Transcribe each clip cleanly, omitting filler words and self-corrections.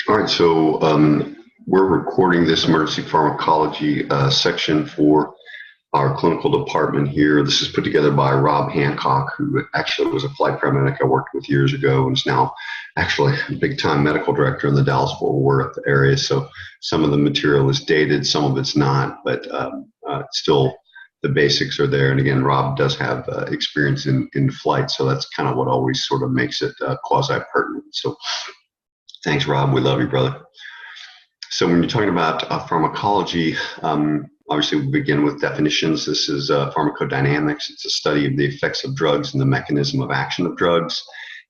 All right, so we're recording this emergency pharmacology section for our clinical department here. This is put together by Rob Hancock, who actually was a flight paramedic I worked with years ago and is now actually a big-time medical director in the Dallas-Fort Worth area. So some of the material is dated, some of it's not, but still the basics are there. And again, Rob does have experience in flight, so that's kind of what always sort of makes it quasi-pertinent. So thanks, Rob. We love you, brother. So when you're talking about pharmacology, obviously we begin with definitions. This is pharmacodynamics. It's a study of the effects of drugs and the mechanism of action of drugs.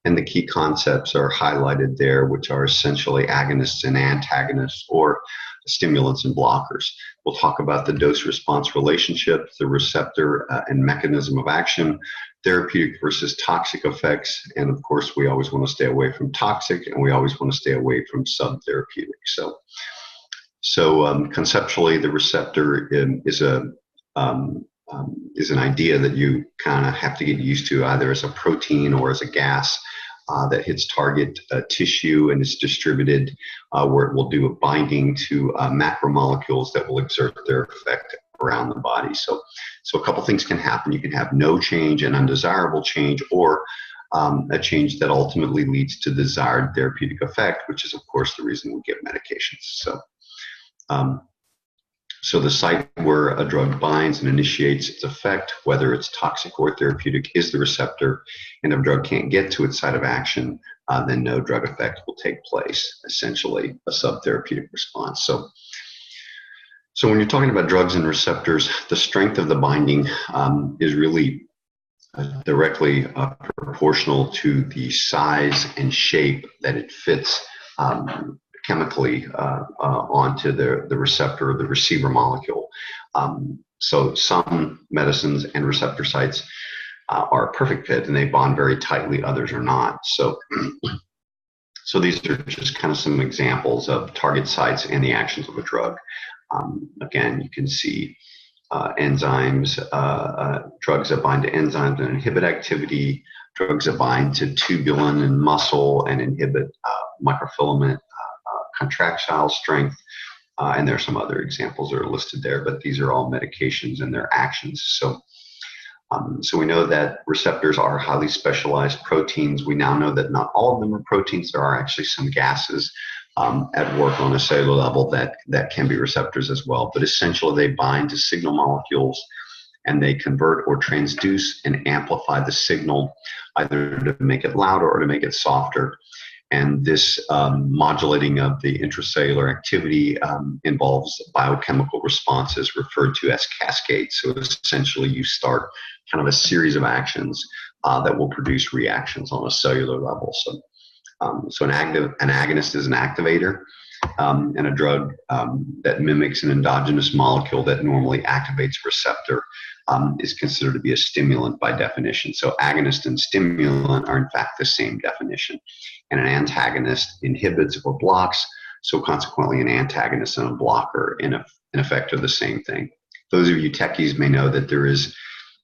And the key concepts are highlighted there, which are essentially agonists and antagonists, or stimulants and blockers. We'll talk about the dose-response relationship, the receptor and mechanism of action, therapeutic versus toxic effects, and of course we always want to stay away from toxic, and we always want to stay away from subtherapeutic. So conceptually, the receptor is an idea that you kind of have to get used to, either as a protein or as a gas that hits target tissue and is distributed, where it will do a binding to macromolecules that will exert their effect around the body. So a couple things can happen. You can have no change, an undesirable change, or a change that ultimately leads to desired therapeutic effect, which is, of course, the reason we give medications. So the site where a drug binds and initiates its effect, whether it's toxic or therapeutic, is the receptor. And if a drug can't get to its site of action, then no drug effect will take place, essentially a subtherapeutic response. So when you're talking about drugs and receptors, the strength of the binding is really directly proportional to the size and shape that it fits chemically onto the receptor or the receiver molecule. So some medicines and receptor sites are a perfect fit and they bond very tightly, others are not. So these are just kind of some examples of target sites and the actions of a drug. Again, you can see enzymes, drugs that bind to enzymes and inhibit activity, drugs that bind to tubulin and muscle and inhibit microfilament contractile strength, and there are some other examples that are listed there, but these are all medications and their actions. So we know that receptors are highly specialized proteins. We now know that not all of them are proteins. There are actually some gases at work on a cellular level that can be receptors as well, but essentially they bind to signal molecules and they convert or transduce and amplify the signal, either to make it louder or to make it softer. And this modulating of the intracellular activity involves biochemical responses referred to as cascades. So essentially you start kind of a series of actions that will produce reactions on a cellular level. So an agonist is an activator, and a drug that mimics an endogenous molecule that normally activates a receptor is considered to be a stimulant by definition. So agonist and stimulant are in fact the same definition. And an antagonist inhibits or blocks, so consequently an antagonist and a blocker in effect are the same thing. Those of you techies may know that there is,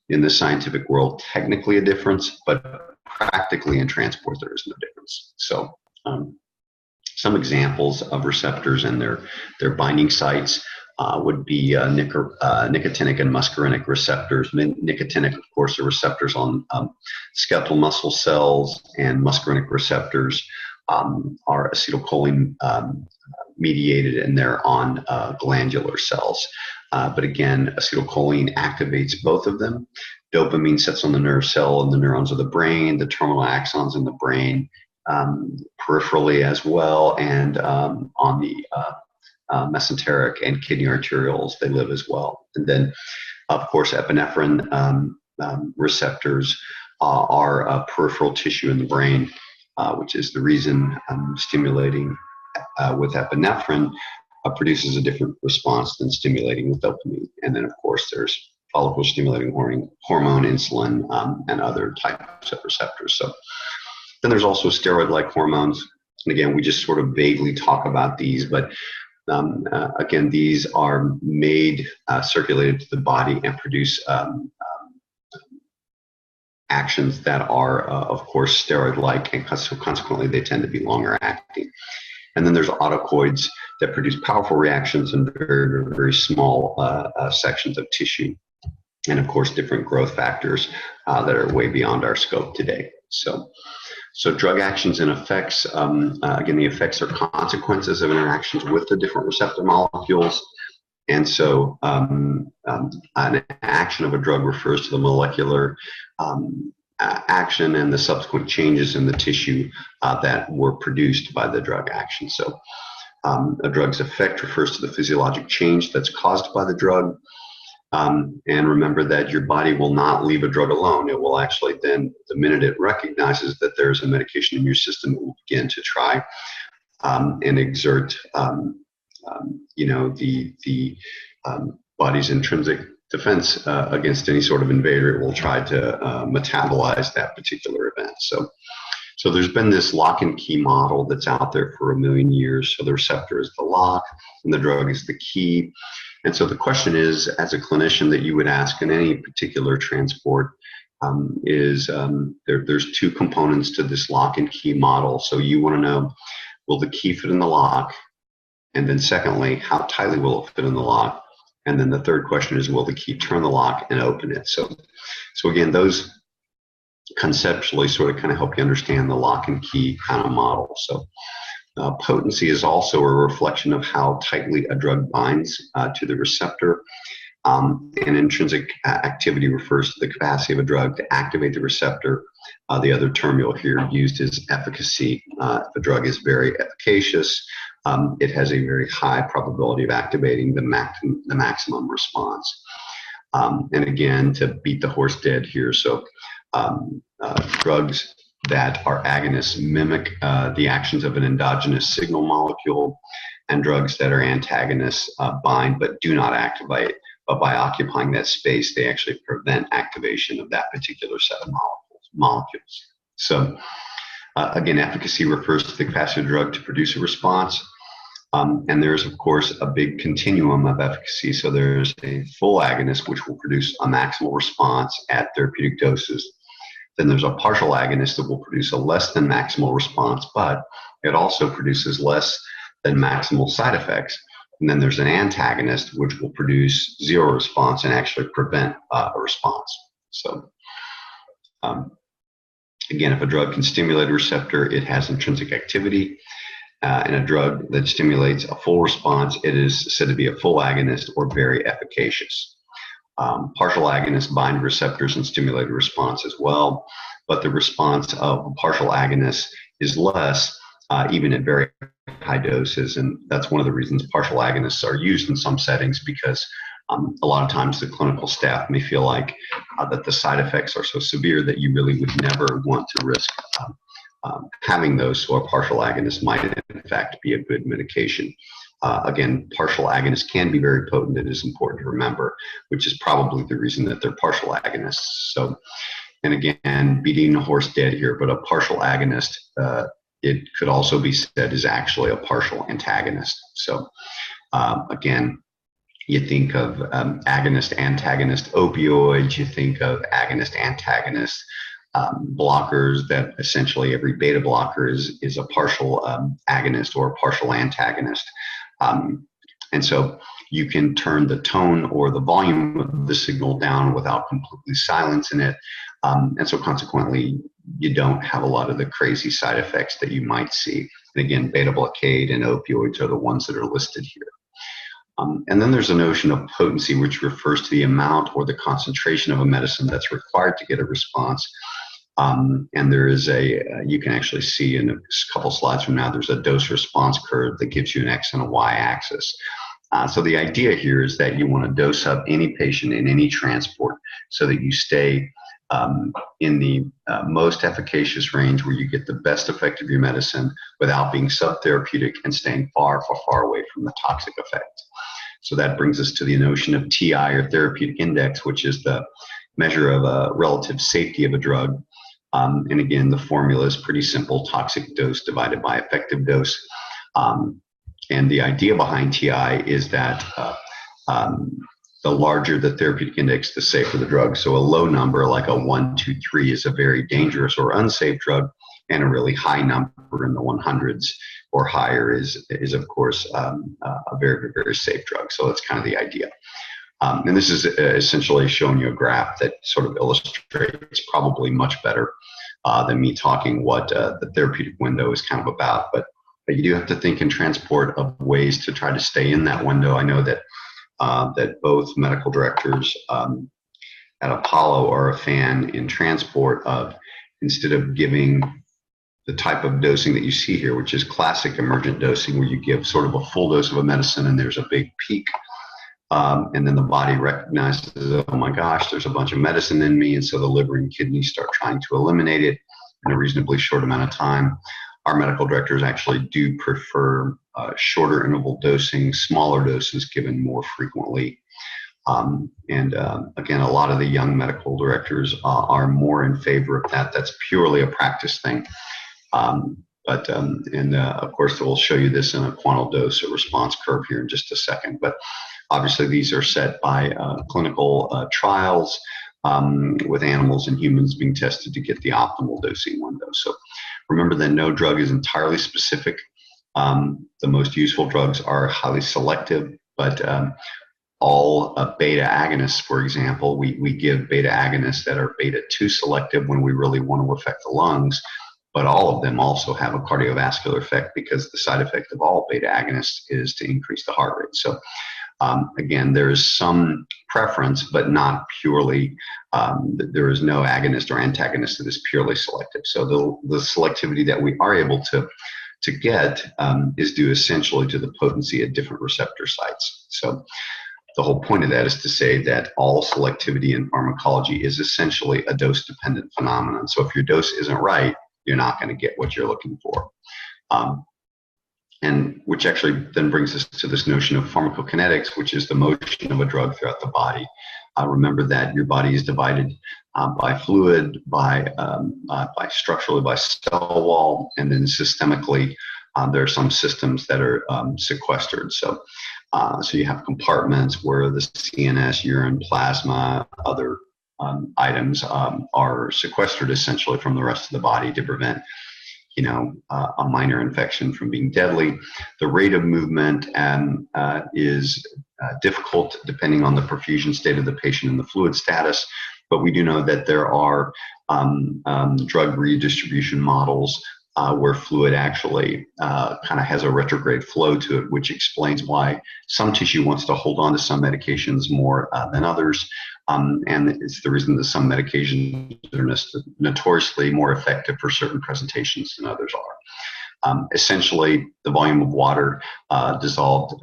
in the scientific world, technically a difference, but practically in transport there is no difference. So some examples of receptors and their binding sites would be nicotinic and muscarinic receptors. Nicotinic, of course, are receptors on skeletal muscle cells, and muscarinic receptors are acetylcholine mediated, and they're on glandular cells. But again, acetylcholine activates both of them. Dopamine sits on the nerve cell and the neurons of the brain, the terminal axons in the brain, peripherally as well, and on the mesenteric and kidney arterioles, they live as well. And then, of course, epinephrine receptors are peripheral tissue in the brain, which is the reason stimulating with epinephrine produces a different response than stimulating with dopamine. And then, of course, there's follicle stimulating hormone, insulin, and other types of receptors. So then there's also steroid-like hormones. And again, we just sort of vaguely talk about these, but again, these are made, circulated to the body and produce actions that are, of course, steroid-like, and consequently, they tend to be longer acting. And then there's autocoids that produce powerful reactions in very, very, very small sections of tissue. And of course, different growth factors that are way beyond our scope today. So drug actions and effects, again, the effects are consequences of interactions with the different receptor molecules. And so an action of a drug refers to the molecular action and the subsequent changes in the tissue that were produced by the drug action. So a drug's effect refers to the physiologic change that's caused by the drug. And remember that your body will not leave a drug alone. It will actually then, the minute it recognizes that there's a medication in your system, it will begin to try and exert the body's intrinsic defense against any sort of invader. It will try to metabolize that particular event. So there's been this lock and key model that's out there for 1 million years. So the receptor is the lock and the drug is the key. And so the question is, as a clinician, that you would ask in any particular transport there's two components to this lock and key model. So you want to know, will the key fit in the lock? And then secondly, how tightly will it fit in the lock? And then the third question is, will the key turn the lock and open it? So again, those conceptually sort of kind of help you understand the lock and key kind of model. So potency is also a reflection of how tightly a drug binds to the receptor. And intrinsic activity refers to the capacity of a drug to activate the receptor. The other term you'll hear used is efficacy. If a drug is very efficacious, it has a very high probability of activating the maximum response. And again, to beat the horse dead here, so drugs that are agonists mimic the actions of an endogenous signal molecule, and drugs that are antagonists bind but do not activate. But by occupying that space, they actually prevent activation of that particular set of molecules. So again, efficacy refers to the capacity of the drug to produce a response. And there's, of course, a big continuum of efficacy. So there's a full agonist, which will produce a maximal response at therapeutic doses. Then there's a partial agonist that will produce a less than maximal response, but it also produces less than maximal side effects. And then there's an antagonist, which will produce zero response and actually prevent a response. So again, if a drug can stimulate a receptor, it has intrinsic activity. And a drug that stimulates a full response, it is said to be a full agonist or very efficacious. Partial agonists bind receptors and stimulate a response as well, but the response of a partial agonist is less, even at very high doses. And that's one of the reasons partial agonists are used in some settings, because a lot of times the clinical staff may feel like that the side effects are so severe that you really would never want to risk having those. So a partial agonist might in fact be a good medication. Again, partial agonists can be very potent. It is important to remember, which is probably the reason that they're partial agonists. So, and again, beating a horse dead here, but a partial agonist, it could also be said is actually a partial antagonist. So again, you think of agonist, antagonist opioids, you think of agonist, antagonist blockers, that essentially every beta blocker is a partial agonist or a partial antagonist. And so you can turn the tone or the volume of the signal down without completely silencing it. And so consequently, you don't have a lot of the crazy side effects that you might see. And again, beta blockade and opioids are the ones that are listed here. And then there's a notion of potency, which refers to the amount or the concentration of a medicine that's required to get a response. And there is you can actually see in a couple slides from now, there's a dose response curve that gives you an X and a Y axis. So the idea here is that you want to dose up any patient in any transport so that you stay in the most efficacious range where you get the best effect of your medicine without being subtherapeutic and staying far, far, far away from the toxic effect. So that brings us to the notion of TI, or therapeutic index, which is the measure of a relative safety of a drug. And again, the formula is pretty simple: toxic dose divided by effective dose. And the idea behind TI is that the larger the therapeutic index, the safer the drug. So a low number like a 1, 2, 3 is a very dangerous or unsafe drug. and a really high number in the 100s or higher is of course a very, very safe drug. So that's kind of the idea. And this is essentially showing you a graph that sort of illustrates probably much better than me talking what the therapeutic window is kind of about. But you do have to think in transport of ways to try to stay in that window. I know that that both medical directors at Apollo are a fan in transport of, instead of giving the type of dosing that you see here, which is classic emergent dosing, where you give sort of a full dose of a medicine and there's a big peak. And then the body recognizes, oh my gosh, there's a bunch of medicine in me. And so the liver and kidneys start trying to eliminate it in a reasonably short amount of time. Our medical directors actually do prefer shorter interval dosing, smaller doses given more frequently. Again, a lot of the young medical directors are more in favor of that. That's purely a practice thing. Of course, we'll show you this in a quantile dose or response curve here in just a second. But obviously, these are set by clinical trials with animals and humans being tested to get the optimal dosing window. So remember that no drug is entirely specific. The most useful drugs are highly selective, but all beta agonists, for example, we give beta agonists that are beta 2 selective when we really want to affect the lungs, but all of them also have a cardiovascular effect because the side effect of all beta agonists is to increase the heart rate. So again, there is some preference, but not purely, there is no agonist or antagonist that is purely selective. So the selectivity that we are able to get is due essentially to the potency at different receptor sites. So the whole point of that is to say that all selectivity in pharmacology is essentially a dose-dependent phenomenon. So if your dose isn't right, you're not going to get what you're looking for. And which actually then brings us to this notion of pharmacokinetics, which is the motion of a drug throughout the body. Remember that your body is divided by fluid, by structurally by cell wall, and then systemically there are some systems that are sequestered. So you have compartments where the CNS, urine, plasma, other items are sequestered essentially from the rest of the body to prevent a minor infection from being deadly. The rate of movement is difficult depending on the perfusion state of the patient and the fluid status, but we do know that there are drug redistribution models where fluid actually kind of has a retrograde flow to it, which explains why some tissue wants to hold on to some medications more than others. And it's the reason that some medications are notoriously more effective for certain presentations than others are. Essentially, the volume of water dissolved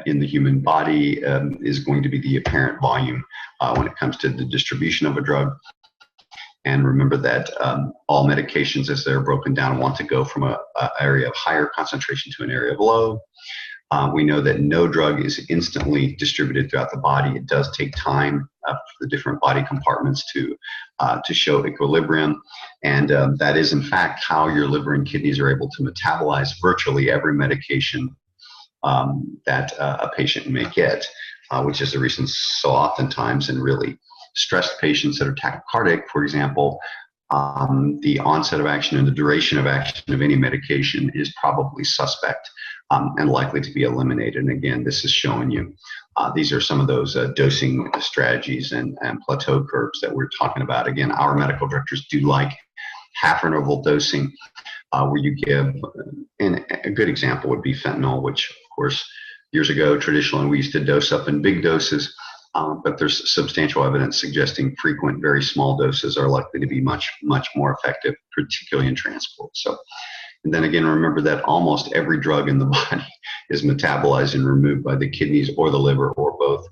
in the human body is going to be the apparent volume when it comes to the distribution of a drug. And remember that all medications, as they're broken down, want to go from an area of higher concentration to an area of low. We know that no drug is instantly distributed throughout the body. It does take time for the different body compartments to show equilibrium. And that is, in fact, how your liver and kidneys are able to metabolize virtually every medication that a patient may get, which is the reason so oftentimes in really stressed patients that are tachycardic, for example, the onset of action and the duration of action of any medication is probably suspect and likely to be eliminated. And again, this is showing you, these are some of those dosing strategies and plateau curves that we're talking about. Again, our medical directors do like half interval dosing where you give, and a good example would be fentanyl, which of course years ago traditionally we used to dose up in big doses. But there's substantial evidence suggesting frequent, very small doses are likely to be much, much more effective, particularly in transport. So, and then again, remember that almost every drug in the body is metabolized and removed by the kidneys or the liver or both.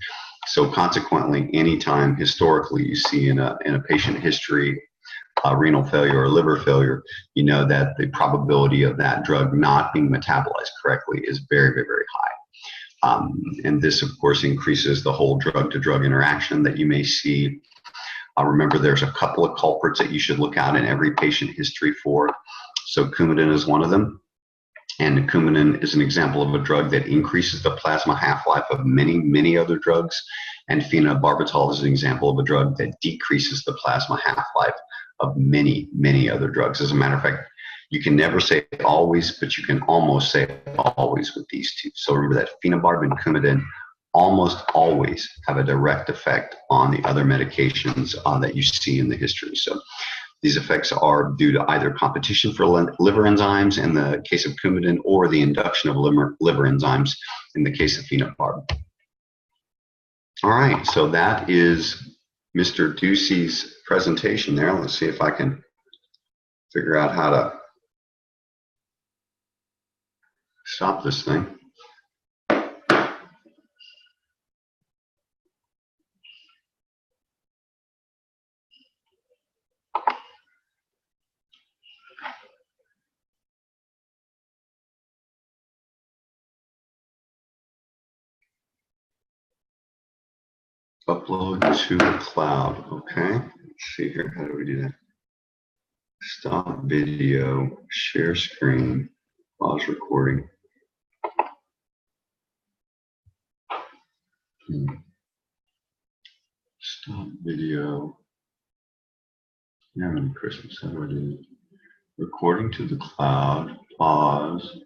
So consequently, anytime historically you see in a patient history renal failure or liver failure, you know that the probability of that drug not being metabolized correctly is very, very, very high. And this, of course, increases the whole drug-to-drug interaction that you may see. Remember, there's a couple of culprits that you should look out in every patient history for. So Coumadin is one of them. And Coumadin is an example of a drug that increases the plasma half-life of many, many other drugs. And phenobarbital is an example of a drug that decreases the plasma half-life of many, many other drugs. As a matter of fact, you can never say always, but you can almost say always with these two. So remember that phenobarb and Coumadin almost always have a direct effect on the other medications that you see in the history. So these effects are due to either competition for liver enzymes in the case of Coumadin or the induction of liver enzymes in the case of phenobarb. All right, so that is Mr. Ducey's presentation there. Let's see if I can figure out how to stop this thing. Upload to the cloud. Okay, let's see here. How do we do that? Stop video, share screen, pause recording. Stop video. Merry Christmas. How do I do it? Recording to the cloud, pause.